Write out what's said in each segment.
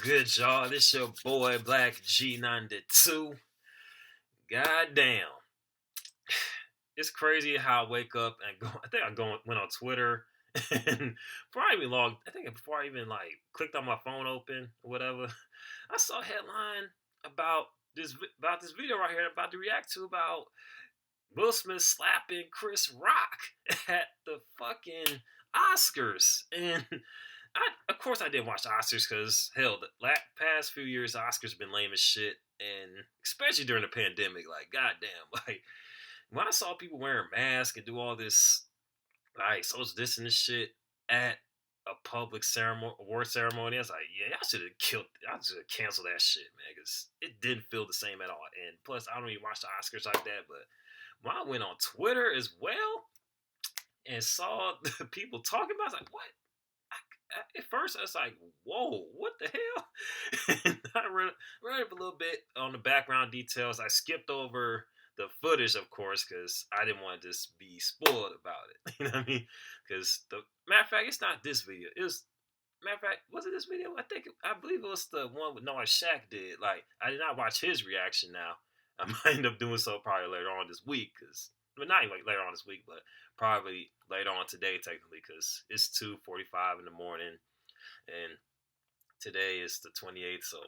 good, y'all? This your boy Black G92. Goddamn. It's crazy how I wake up and go. I think went on Twitter and before I even logged, I think before I even like clicked on my phone open or whatever, I saw a headline about this video right here I'm about to react to about Will Smith slapping Chris Rock at the fucking Oscars. And of course, I didn't watch the Oscars because, hell, the past few years, the Oscars been lame as shit. And especially during the pandemic, like, goddamn. Like, when I saw people wearing masks and do all this, like, social distancing shit at a public award ceremony, I was like, yeah, y'all should have canceled that shit, man, because it didn't feel the same at all. And plus, I don't even watch the Oscars like that, but when I went on Twitter as well and saw the people talking about it, I was like, what? At first, I was like, whoa, what the hell? And I read up a little bit on the background details. I skipped over the footage, of course, because I didn't want to just be spoiled about it. You know what I mean? Because matter of fact, it's not this video. Matter of fact, was it this video? I believe it was the one with Noah Shaq did. Like, I did not watch his reaction now. I might end up doing so probably later on this week, not even like later on this week, but probably later on today, technically, because it's 2:45 in the morning, and today is the 28th, so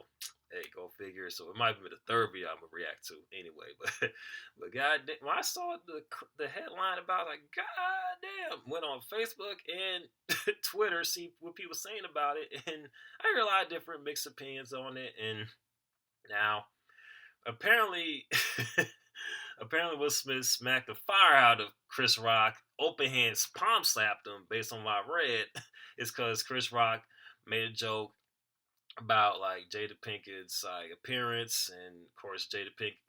hey, go figure. So it might be the third video I'm gonna react to anyway. But goddamn, when I saw the headline about, like, goddamn, went on Facebook and Twitter, see what people saying about it, and I heard a lot of different mixed opinions on it. And now, apparently, Will Smith smacked the fire out of Chris Rock, open hands palm slapped him, based on what I read. It's because Chris Rock made a joke about, like, Jada Pinkett's, like, appearance, and of course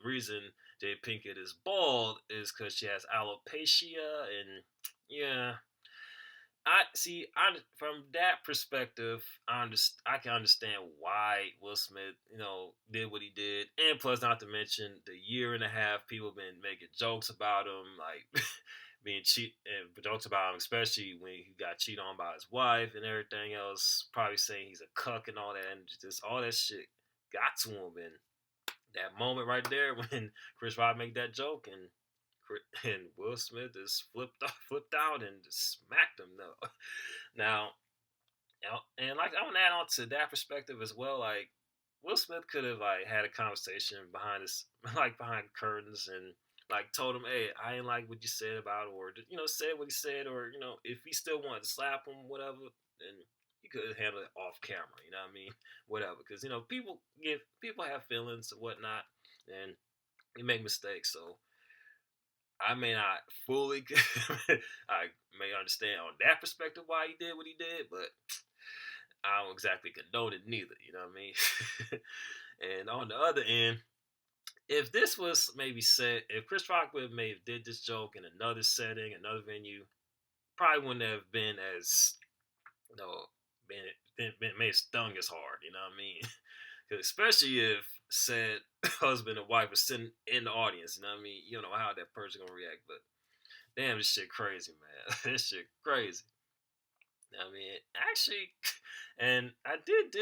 reason Jada Pinkett is bald is because she has alopecia, and yeah, from that perspective, I can understand why Will Smith, did what he did, and plus, not to mention the year and a half people been making jokes about him, like being and jokes about him, especially when he got cheated on by his wife and everything else, probably saying he's a cuck and all that, and just all that shit got to him. And that moment right there when Chris Rock made that joke and Will Smith just flipped out and just smacked him. No, now, and like I want to add on to that perspective as well. Like, Will Smith could have, like, had a conversation behind curtains, and, like, told him, hey, I ain't like what you said about it, or said what he said, or if he still wanted to slap him, whatever, then he could handle it off camera. You know what I mean? Whatever, because people have feelings and whatnot, and they make mistakes. So I may not fully, I may understand on that perspective why he did what he did, but I don't exactly condone it neither. You know what I mean? And on the other end, if this was maybe said, if Chris Rock would have maybe did this joke in another setting, another venue, probably wouldn't have been as, been stung as hard. You know what I mean? Especially if said husband and wife are sitting in the audience. You know what I mean? You don't know how that person gonna react, but damn, this shit crazy, man. This shit crazy. I mean, actually, and I did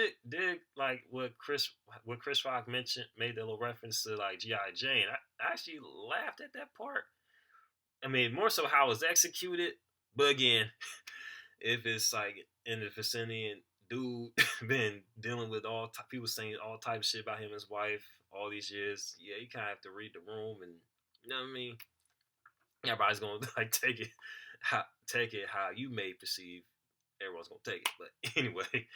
like what Chris Rock mentioned, made that little reference to, like, G.I. Jane. I actually laughed at that part. I mean, more so how it was executed, but again, if it's like in the vicinity and dude been dealing with people saying all type of shit about him and his wife all these years, yeah, you kind of have to read the room, and you know what I mean. Everybody's gonna, like, take it how you may perceive. Everyone's gonna take it, but anyway,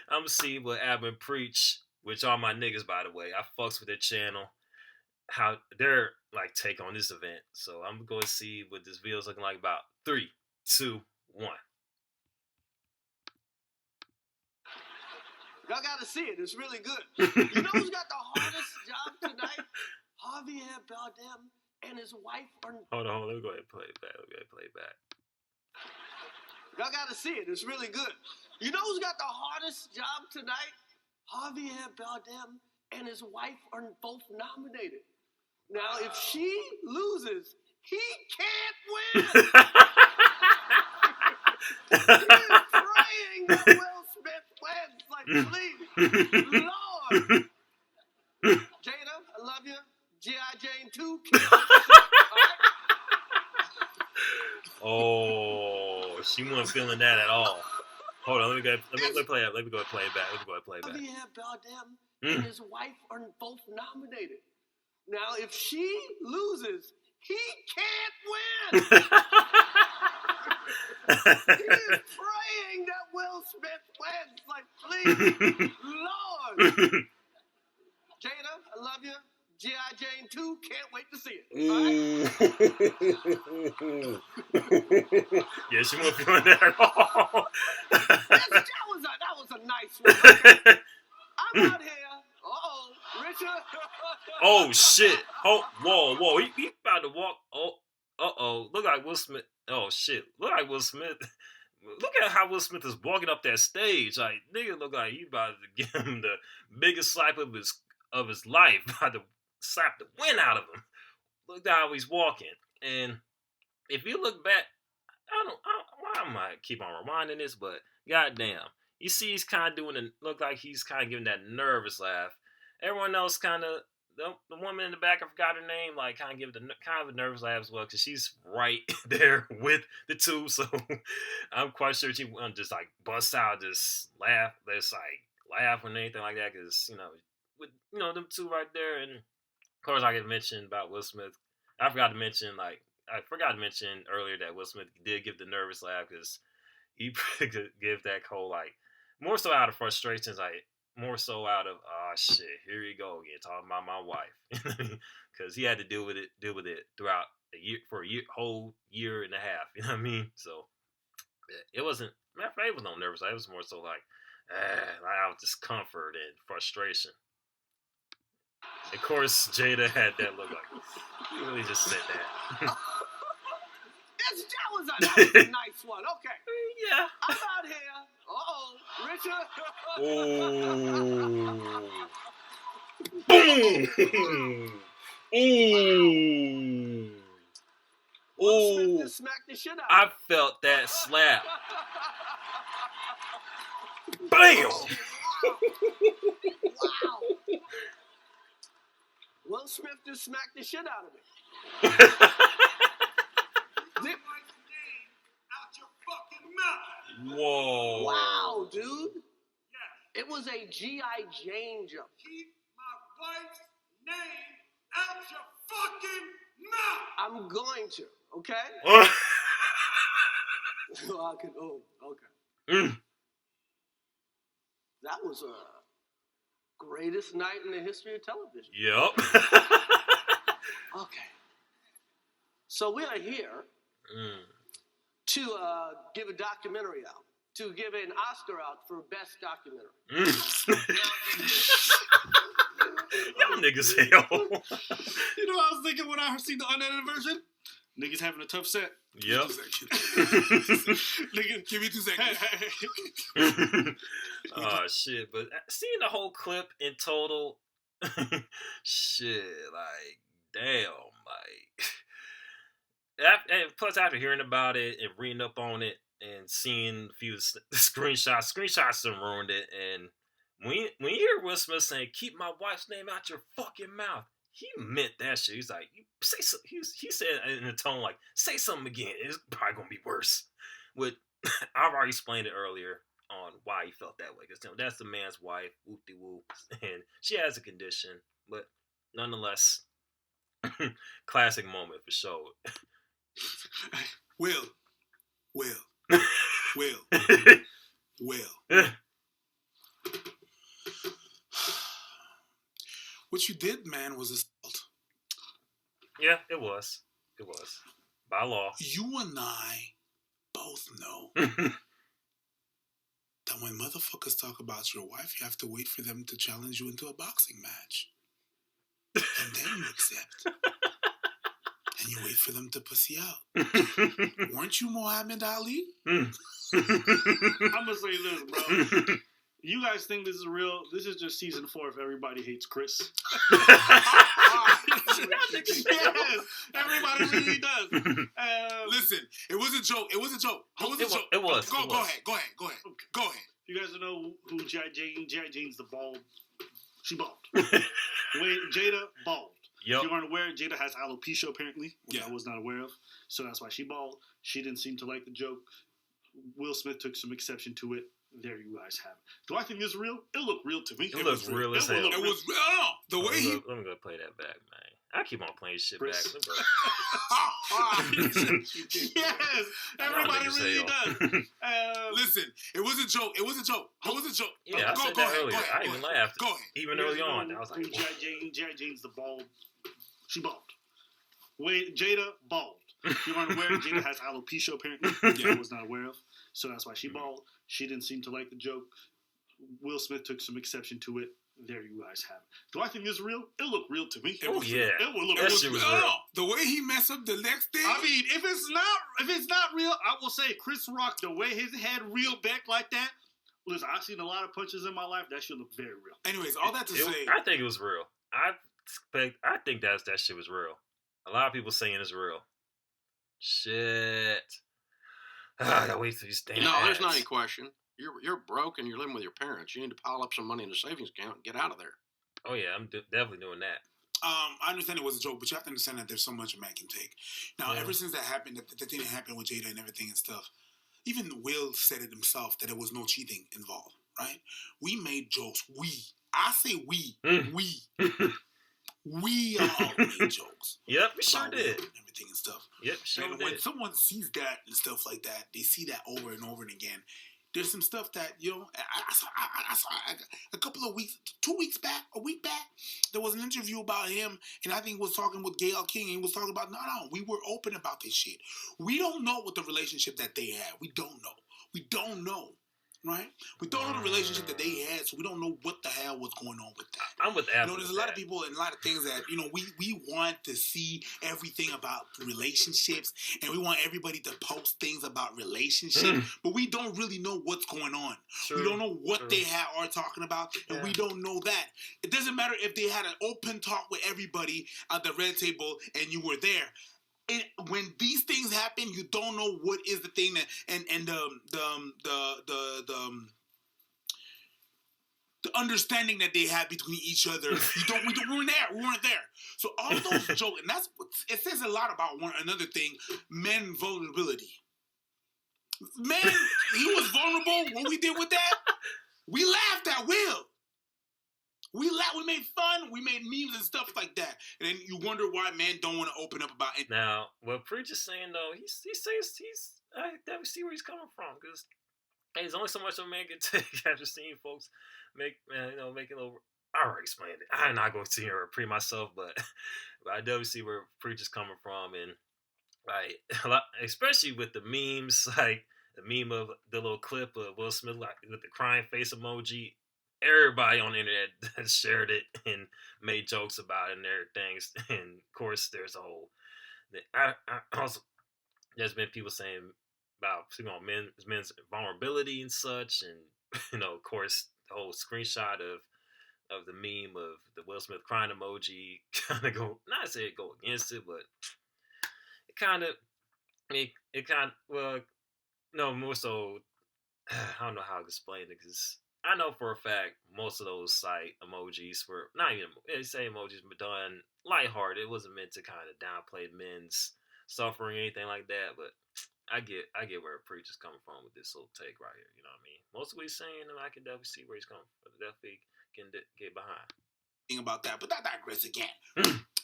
I'm gonna see what Abin Preach, which are my niggas, by the way. I fucks with their channel, how their, like, take on this event. So I'm going to see what this video's looking like. About 3, 2, 1. Y'all gotta see it. It's really good. You know who's got the hardest job tonight? Javier Bardem and his wife are... Hold on. Let me go ahead and play it back. Y'all gotta see it. It's really good. You know who's got the hardest job tonight? Javier Bardem and his wife are both nominated. Now, if she loses, he can't win. He is praying that Will Smith wins. Like, please, She wasn't feeling that at all. Hold on, let me play it. Let me go play it back. Javier Bardem and his wife are both nominated. Now, if she loses, he can't win. He is praying that Will Smith wins. Like, please, Lord. Jada, I love you. G.I. Jane 2, can't wait to see it. Yeah, she wasn't feeling that at all. that was a nice one. Okay. I'm out here. Uh-oh, Richard. Oh, shit. Oh, whoa. He about to walk. Oh, uh-oh. Look like Will Smith. Oh, shit. Look like Will Smith. Look at how Will Smith is walking up that stage. Like, nigga look like he about to give him the biggest slap of his life. About to slap the wind out of him. Look at how he's walking. And if you look back, why am I keep on reminding this? But goddamn, you see he's kind of look like he's kind of giving that nervous laugh. Everyone else kind of, the woman in the back, I forgot her name, like kind of give kind of a nervous laugh as well, because she's right there with the two. So I'm quite sure she won't just like bust out, just laugh, just like laugh or anything like that, because with them two right there. And of course I could mention about Will Smith. I forgot to mention earlier that Will Smith did give the nervous laugh, because he could give that whole, like, more so out of frustrations, like more so out of, oh shit, here you go again, talking about my wife, because he had to deal with it throughout whole year and a half. You know what I mean? So it wasn't. Matter of fact, it was no nervous. It was more so like out of discomfort and frustration. Of course, Jada had that look like he really just said that. That was a nice one. Okay. Yeah. I'm out here. Uh-oh, Richard. Oh. Boom. Ooh. Will Smith just smacked the shit out. I felt that slap. Bam. Wow. Will Smith just smacked the shit out of me. Whoa. Wow, dude. Yeah. It was a G.I. Jane jump. Keep my wife's name out your fucking mouth. I'm going to, okay? Okay. That was a greatest night in the history of television. Yep. Okay. So we are here to give a documentary out, to give an Oscar out for best documentary. Y'all niggas hell. You know what I was thinking when I seen the unedited version? Niggas having a tough set. Yep. Nigga, give me 2 seconds. Oh, shit. But seeing the whole clip in total, shit, like, damn, like, and plus after hearing about it and reading up on it and seeing a few screenshots done ruined it. And when you hear Will Smith saying, "Keep my wife's name out your fucking mouth," he meant that shit. He's like, say so, he said in a tone like, "Say something again. It's probably gonna be worse." I've already explained it earlier on why he felt that way, because that's the man's wife, whoop-de-whoop, and she has a condition, but nonetheless, classic moment for sure. Will. What you did, man, was assault. Yeah, it was. It was. By law. You and I both know that when motherfuckers talk about your wife, you have to wait for them to challenge you into a boxing match. And then you accept. And you wait for them to pussy out. Weren't you Muhammad Ali? I'm gonna say this, bro. You guys think this is real? This is just season 4 of Everybody Hates Chris. Yes, everybody really does. Listen, it was a joke. It was a joke. Go ahead. Go ahead. You guys know who G.I. Jane? G.I. Jane's the bald. She bald. Jada, bald. Yep. If you aren't aware, Jada has alopecia apparently, which I was not aware of. So that's why she bald. She didn't seem to like the joke. Will Smith took some exception to it. There you guys have it. Do I think it's real? It looked real to me. It looks real as hell. It was real. The way he. Let me go play that back, man. I keep on playing shit Chris. back. Yes, everybody really does. Listen, it was a joke. It was a joke. It was a joke. Yeah, I said that earlier. I even laughed. Go ahead. Even early on, I was like, G.I. Jane's the bald. She bald. Wait, Jada bald. You aren't aware? Jada has alopecia apparently. Yeah, I was not aware of. So that's why she bald. She didn't seem to like the joke. Will Smith took some exception to it. There you guys have it. Do I think it's real? It looked real to me. oh yeah, That shit was real. The way he messed up the next thing. I mean, if it's not real, I will say Chris Rock, the way his head reeled back like that. Listen, I've seen a lot of punches in my life. That shit look very real. Anyways, all that to say, I think it was real. I think that shit was real. A lot of people saying it's real. Shit. I gotta wait till these damn No, there's ads. not any question. You're broke and you're living with your parents. You need to pile up some money in a savings account and get out of there. Oh yeah, I'm definitely doing that. I understand it was a joke, but you have to understand that there's so much a man can take. Now, Yeah. ever since that happened, the thing that happened with Jada and everything and stuff, even Will said it himself that there was no cheating involved, right? We made jokes. I say we all made jokes. Yep, we sure about Will did. and everything and stuff. Yep, sure And did. when someone sees that and stuff like that, they see that over and over and again. There's some stuff that, I saw a couple of weeks, 2 weeks back, a week back, there was an interview about him, and I think he was talking with Gayle King, and he was talking about, no, we were open about this shit. We don't know what the relationship that they had. We don't know. Right? We don't know the relationship that they had, so we don't know what the hell was going on with that. I'm with Apple. There's a lot of people and a lot of things that, we want to see everything about relationships, and we want everybody to post things about relationships, but we don't really know what's going on. True. We don't know what they are talking about, and we don't know that. It doesn't matter if they had an open talk with everybody at the red table and you were there. When these things happen, you don't know what is the thing that and the understanding that they had between each other. We weren't there. So all those jokes, and that's what it says a lot about another thing, men vulnerability. Man, he was vulnerable. What we did with that, we laughed at Will. We made fun, we made memes and stuff like that. And then you wonder why men don't want to open up about it. Now, what Preach is saying, though, he says I definitely see where he's coming from. Because there's only so much a man can take after seeing folks making a little... I already explained it. I'm not going to sit here and repeat myself, but I definitely see where Preach is coming from. And, like, a lot, especially with the memes, like the meme of the little clip of Will Smith like, with the crying face emoji. Everybody on the internet shared it and made jokes about it and everything. And of course, there's a whole. I also, there's been people saying about men's vulnerability and such, and of course, the whole screenshot of the meme of the Will Smith crying emoji kind of go, not say it go against it, but it kind of, more so. I don't know how to explain it because. I know for a fact most of those emojis were not even say emojis but done lighthearted. It wasn't meant to kind of downplay men's suffering or anything like that. But I get where Preach is coming from with this little take right here. You know what I mean? Most of what he's saying, I can definitely see where he's coming from. Definitely can get behind. About that, but I digress again.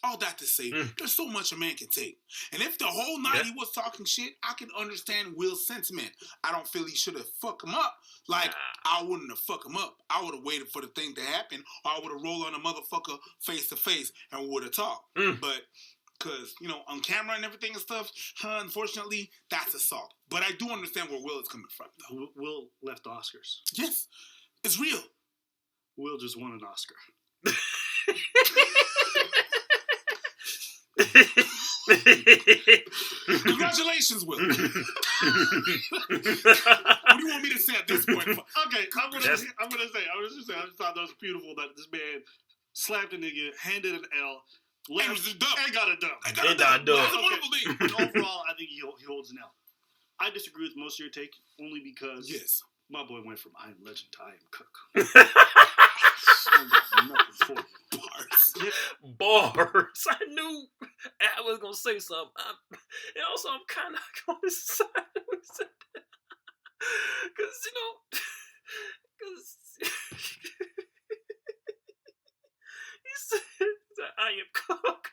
All that to say, there's so much a man can take. And if the whole night he was talking shit, I can understand Will's sentiment. I don't feel he should have fucked him up. Like, I wouldn't have fucked him up. I would have waited for the thing to happen, or I would have rolled on a motherfucker face to face and would have talked. But, because, on camera and everything and stuff, unfortunately, that's assault. But I do understand where Will is coming from, though. Will left the Oscars. Yes, it's real. Will just won an Oscar. Congratulations, Will. What do you want me to say at this point? Okay, I'm gonna say. I just thought that was beautiful that this man slapped a nigga, handed an L, left, and got a dub. That's a wonderful thing. But overall, I think he holds an L. I disagree with most of your take only because my boy went from I am legend to I am cook. Nothing for you. Bars. I knew I was gonna say something. And also, I'm kind of on his side. Because, because he said, I am cook.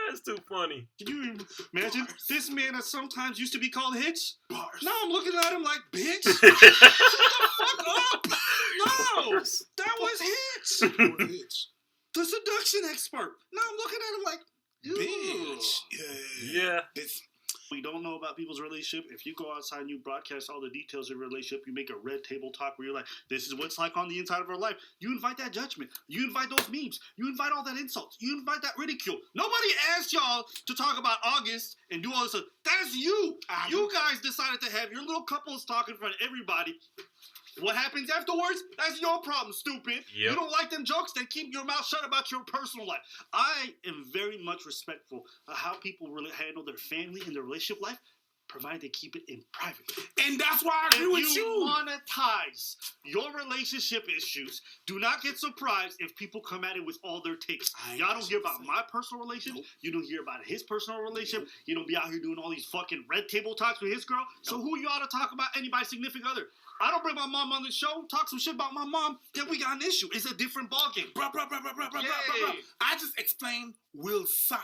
That's too funny. Can you imagine this man that sometimes used to be called Hitch? Bars. Now I'm looking at him like, bitch, shut the fuck up. No, that was Hitch, Poor Hitch. the seduction expert. Now I'm looking at him like, Bitch. Yeah. We don't know about people's relationship. If you go outside and you broadcast all the details of your relationship, you make a red table talk where you're like, this is what's like on the inside of our life. You invite that judgment. You invite those memes. You invite all that insults. You invite that ridicule. Nobody asked y'all to talk about August and do all this stuff. That's you. You guys decided to have your little couples talk in front of everybody. What happens afterwards? That's your problem, stupid. Yep. You don't like them jokes? Then keep your mouth shut about your personal life. I am very much respectful of how people really handle their family and their relationship life, provided they keep it in private. And that's why I agree with If you. you monetize your relationship issues, do not get surprised if people come at it with all their takes. Y'all don't hear about my personal relationship. Nope. You don't hear about his personal relationship. You don't be out here doing all these fucking red table talks with his girl. So who you ought to talk about anybody's significant other? I don't bring my mom on the show, talk some shit about my mom, then we got an issue. It's a different ballgame. Bruh. I just explained Will's side.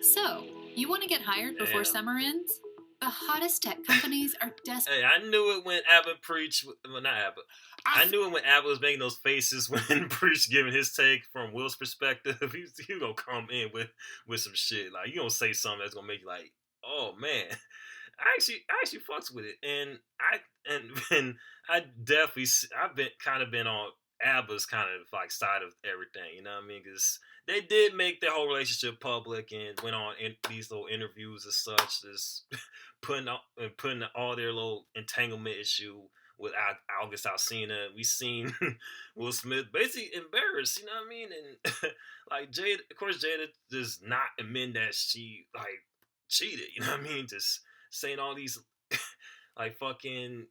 So, you want to get hired before Damn. summer ends? The hottest tech companies are desperate. Hey, I knew it when Abbott preached. Well, not Abbott. I knew it when Abbott was making those faces when Preach giving his take from Will's perspective. He gonna come in with some shit. Like, you gonna say something that's gonna make you like, oh man. I actually fucks with it, and I definitely I've been on ABBA's kind of like side of everything, you know what I mean? Because they did make their whole relationship public and went on in these little interviews and such, just putting all their little entanglement issue with August Alsina. We seen Will Smith basically embarrassed, you know what I mean? And like Jada, of course, Jada does not admit that she like cheated, you know what I mean? Just saying all these like fucking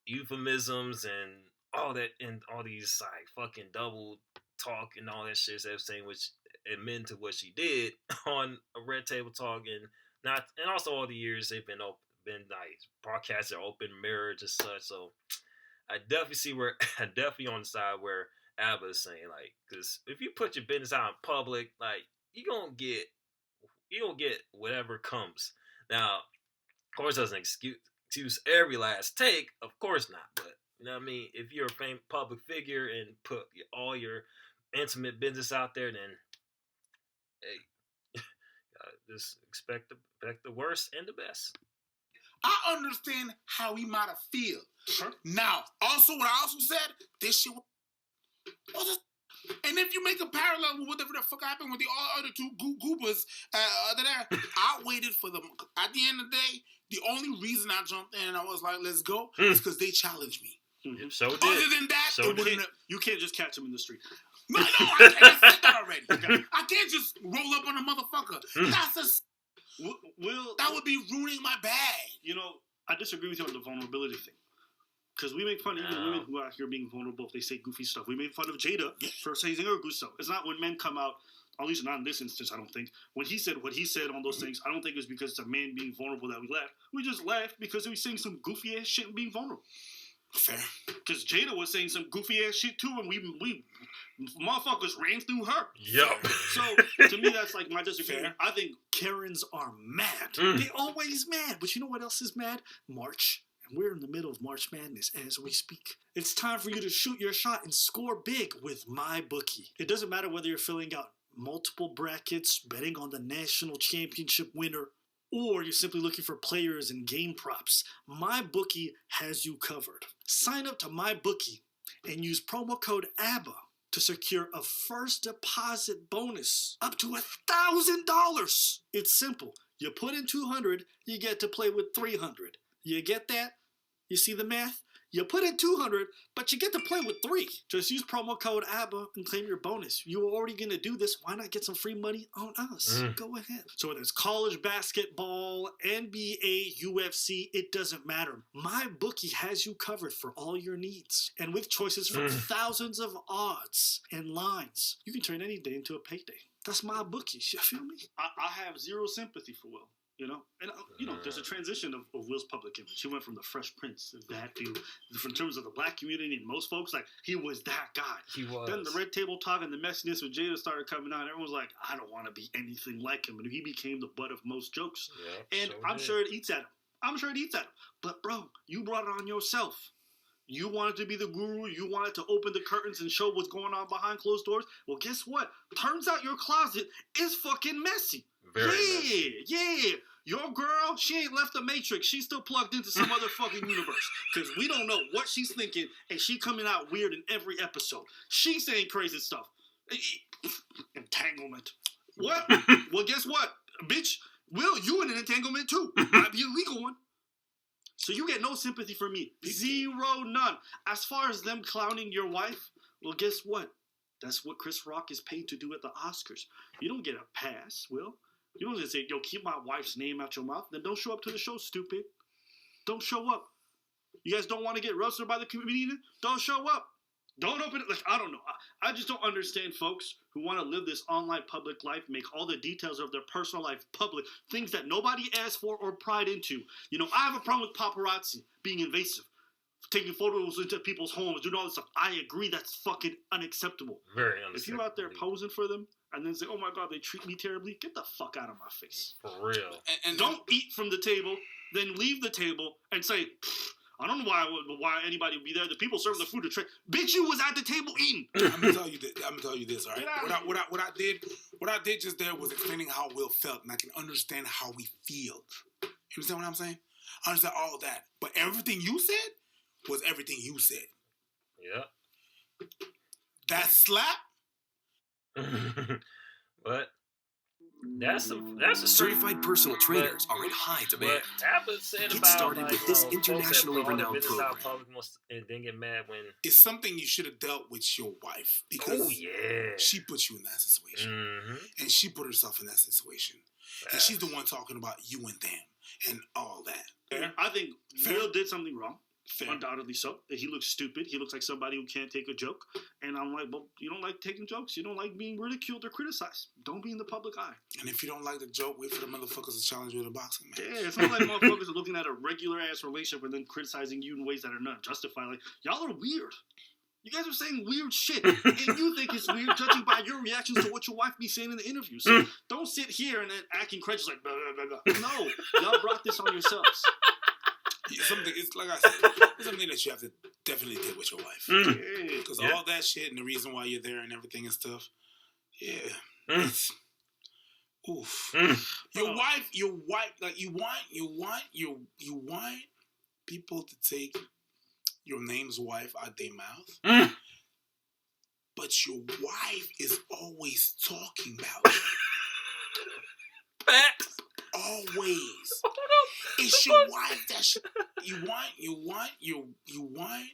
euphemisms and all that, and all these like fucking double talk and all that shit they're saying, which admit to what she did on a red table talk, and also all the years they've been like broadcasted open marriage and such. So I definitely on the side where Abba is saying, like, because if you put your business out in public, like, you gonna get whatever comes. Now, of course, doesn't excuse every last take. Of course not. But, you know what I mean? If you're a famous public figure and put all your intimate business out there, then, hey, just expect the worst and the best. I understand how he might have feel. Sure. Now, also what I also said, this shit was and if you make a parallel with whatever the fuck happened with the all other two goobers other there, I waited for them. At the end of the day, the only reason I jumped in and I was like, let's go, is because they challenged me. Mm-hmm. So did. Other than that, So it wouldn't have... You can't just catch him in the street. No, I said that already. Okay. I can't just roll up on a motherfucker. That's that would be ruining my bag. You know, I disagree with you on the vulnerability thing. Because we make fun of even women who are out here being vulnerable if they say goofy stuff. We made fun of Jada for saying her goofy stuff. It's not when men come out, at least not in this instance, I don't think. When he said what he said on those things, I don't think it was because it's a man being vulnerable that we laughed. We just laughed because he was saying some goofy ass shit and being vulnerable. Fair. Because Jada was saying some goofy ass shit too, and we motherfuckers ran through her. Yo. So to me, that's like my disagreement. I think Karens are mad. They always mad. But you know what else is mad? March. And we're in the middle of March Madness as we speak. It's time for you to shoot your shot and score big with MyBookie. It doesn't matter whether you're filling out multiple brackets, betting on the national championship winner, or you're simply looking for players and game props. MyBookie has you covered. Sign up to MyBookie and use promo code ABBA to secure a first deposit bonus up to $1,000. It's simple. You put in $200, you get to play with $300. You get that? You see the math? You put in $200, but you get to play with $3. Just use promo code ABBA and claim your bonus. You were already going to do this. Why not get some free money on us? Go ahead. So whether it's college basketball, NBA, UFC, it doesn't matter. MyBookie has you covered for all your needs. And with choices from thousands of odds and lines, you can turn any day into a payday. That's MyBookie. You feel me? I have zero sympathy for Will. You know, and there's a transition of Will's public image. He went from the Fresh Prince of that to, in terms of the black community and most folks, like he was that guy. He was. Then the red table talk and the messiness with Jada started coming out. Everyone was like, I don't want to be anything like him, and he became the butt of most jokes. Yeah, and I'm sure it eats at him. But bro, you brought it on yourself. You wanted to be the guru. You wanted to open the curtains and show what's going on behind closed doors. Well, guess what? Turns out your closet is fucking messy. Very messy. Yeah. Your girl, she ain't left the Matrix. She's still plugged into some other fucking universe. Because we don't know what she's thinking, and she coming out weird in every episode. She's saying crazy stuff. Entanglement. What? Well, guess what? Bitch, Will, you in an entanglement too. Might be a legal one. So you get no sympathy from me. Zero, none. As far as them clowning your wife, well, guess what? That's what Chris Rock is paid to do at the Oscars. You don't get a pass, Will. You don't just say, yo, keep my wife's name out your mouth. Then don't show up to the show, stupid. Don't show up. You guys don't want to get roasted by the comedian? Don't show up. Don't open it. Like, I don't know. I just don't understand folks who want to live this online public life, make all the details of their personal life public, things that nobody asked for or pried into. You know, I have a problem with paparazzi being invasive, taking photos into people's homes, doing all this stuff. I agree that's fucking unacceptable. Very unacceptable. If you're out there posing for them and then say, oh my God, they treat me terribly, get the fuck out of my face. For real. And don't eat from the table, then leave the table and say, I don't know why anybody would be there. The people serving the food to tray. Bitch, you was at the table eating. I'm gonna tell you this. All right. What I did just there was explaining how Will felt, and I can understand how we feel. You understand what I'm saying? I understand all of that, but everything you said was everything you said. Yeah. That slap. But that's a certified personal trainers are in high demand. What Tablet said Get about started with this internationally renowned program. And then get mad when It's something you should have dealt with your wife because she put you in that situation, and she put herself in that situation, and she's the one talking about you and them and all that. Fair. I think Will did something wrong. Fair. Undoubtedly so. He looks stupid. He looks like somebody who can't take a joke. And I'm like, well, you don't like taking jokes. You don't like being ridiculed or criticized. Don't be in the public eye. And if you don't like the joke, wait for the motherfuckers to challenge you in a boxing match. Yeah, it's not like motherfuckers are looking at a regular-ass relationship and then criticizing you in ways that are not justified. Like, y'all are weird. You guys are saying weird shit. And you think it's weird judging by your reactions to what your wife be saying in the interview. So don't sit here and then act incredulous like, blah, blah, blah, blah. No, y'all brought this on yourselves. It's like I said, it's something that you have to definitely deal with your wife. Because all that shit and the reason why you're there and everything and stuff, it's oof. Your wife, like you want people to take your name's wife out their mouth, but your wife is always talking about you. facts. Always. It's your wife that you want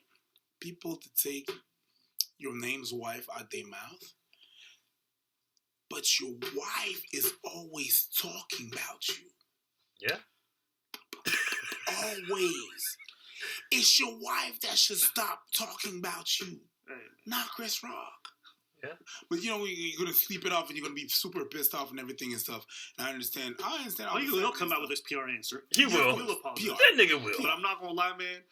people to take your name's wife out their mouth, but your wife is always talking about you. Yeah. Always. It's your wife that should stop talking about you, not Chris Rock. Yeah. But you're gonna sleep it off and you're gonna be super pissed off and everything and stuff. And I understand. Oh, he'll come out with this PR answer. He will. He'll apologize. That nigga will. But I'm not gonna lie, man.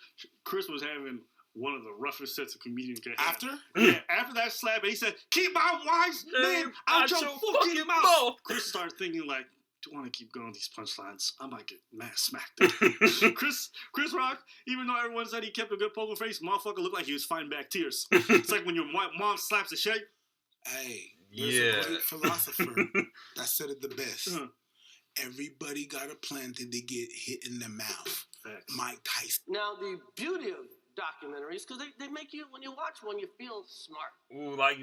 Chris was having one of the roughest sets of comedians. After? Yeah, after that slap, he said, "Keep my wife's name out your fucking mouth." Chris started thinking like, do I want to keep going with these punchlines? I might get smacked. Chris Rock, even though everyone said he kept a good poker face, motherfucker looked like he was fighting back tears. It's like when your mom slaps a shake. Hey, there's a great philosopher that said it the best. Everybody got a plan till they get hit in the mouth. Facts. Mike Tyson. Now, the beauty of documentaries, because they make you, when you watch one, you feel smart. Ooh, like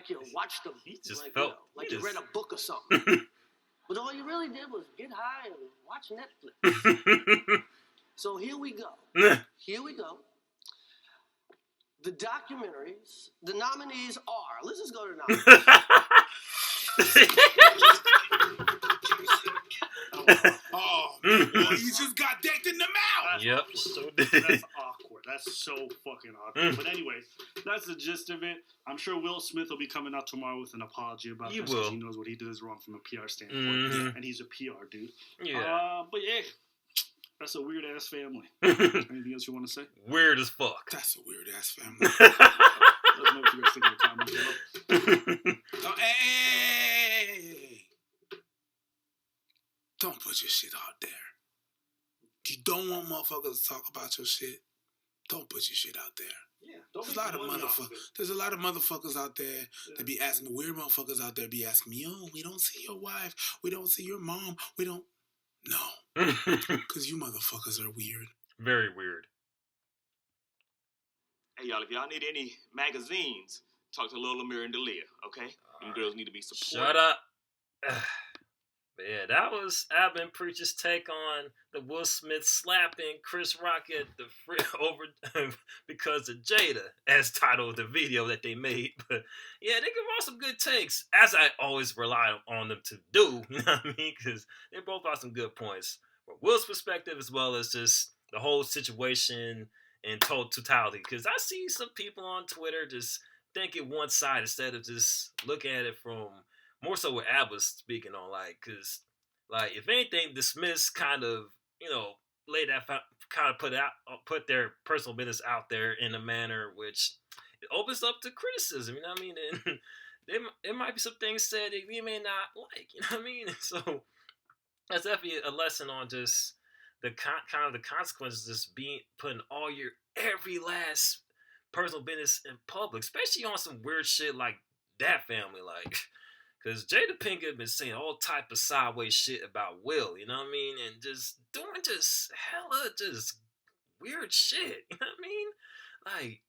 you watched them. He just like, felt... like you read a book or something. But all you really did was get high and watch Netflix. So here we go. The documentaries, the nominees are, let's just go to the nominees. Well, he just got decked in the mouth. Yep, so did. That's awkward. That's so fucking awkward. But anyways, that's the gist of it. I'm sure Will Smith will be coming out tomorrow with an apology about this because he knows what he did is wrong from a PR standpoint, and he's a PR dude. Yeah. But yeah, that's a weird ass family. Anything else you want to say? Weird as fuck. That's a weird ass family. Let us know what you guys think in the comments. Oh, hey! Don't put your shit out there. You don't want motherfuckers to talk about your shit. Don't put your shit out there. Yeah, There's a lot of motherfuckers. There's a lot of motherfuckers out there that be asking, weird motherfuckers out there be asking me, oh, we don't see your wife. We don't see your mom. We don't. No. Because you motherfuckers are weird. Very weird. Hey, y'all, if y'all need any magazines, talk to Lola, Amir, and Dalia, okay? You girls need to be supported. Shut up. But yeah, that was Abin Preacher's take on the Will Smith slapping Chris Rock at the over because of Jada, as titled the video that they made. But yeah, they give out some good takes, as I always rely on them to do. You know what I mean? Because they both have some good points from Will's perspective, as well as just the whole situation in totality. Because I see some people on Twitter just thinking one side instead of just looking at it from more so what Ab was speaking on, like, because, like, if anything, Dismiss kind of, you know, put their personal business out there in a manner which it opens up to criticism, you know what I mean? And there might be some things said that we may not like, you know what I mean? So that's definitely a lesson on just the kind of the consequences of just putting all your every last personal business in public, especially on some weird shit like that family, like. Because Jada Pinkett been saying all type of sideways shit about Will, you know what I mean? And just doing just hella just weird shit, you know what I mean? Like,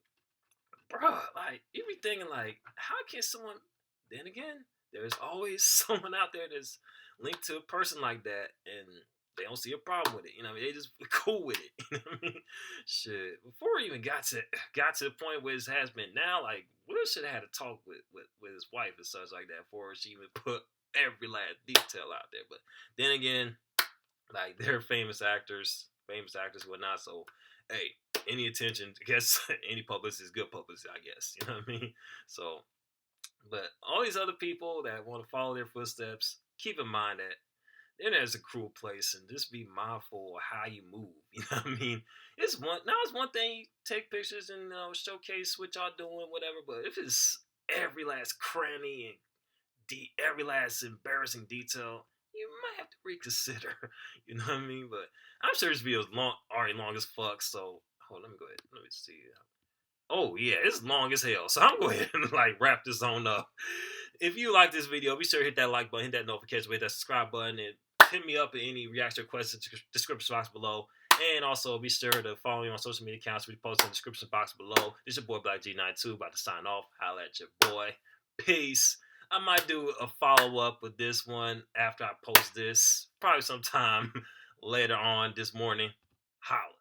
bruh, like, you be thinking, like, how can someone... Then again, there's always someone out there that's linked to a person like that, and they don't see a problem with it, you know what I mean? They just cool with it, you know what I mean? Shit, before we even got to the point where it has been now, like, Will should have had a talk with his wife and such like that before she even put every last detail out there. But then again, like, they're famous actors, whatnot. So, hey, any attention, I guess, any publicity is good publicity, I guess. You know what I mean? So, but all these other people that want to follow their footsteps, keep in mind that internet's a cruel place, and just be mindful of how you move. You know what I mean? It's one thing you take pictures and showcase what y'all doing, whatever. But if it's every last cranny and every last embarrassing detail, you might have to reconsider. You know what I mean? But I'm sure this video is already long as fuck. So hold on, let me go ahead. Let me see. Oh yeah, it's long as hell. So I'm going to go ahead and like wrap this on up. If you like this video, be sure to hit that like button, hit that notification, hit that subscribe button, and hit me up in any reaction or questions in the description box below. And also be sure to follow me on social media accounts, which post in the description box below. This is your boy Black G92, about to sign off. Holla at your boy. Peace. I might do a follow-up with this one after I post this. Probably sometime later on this morning. Holla.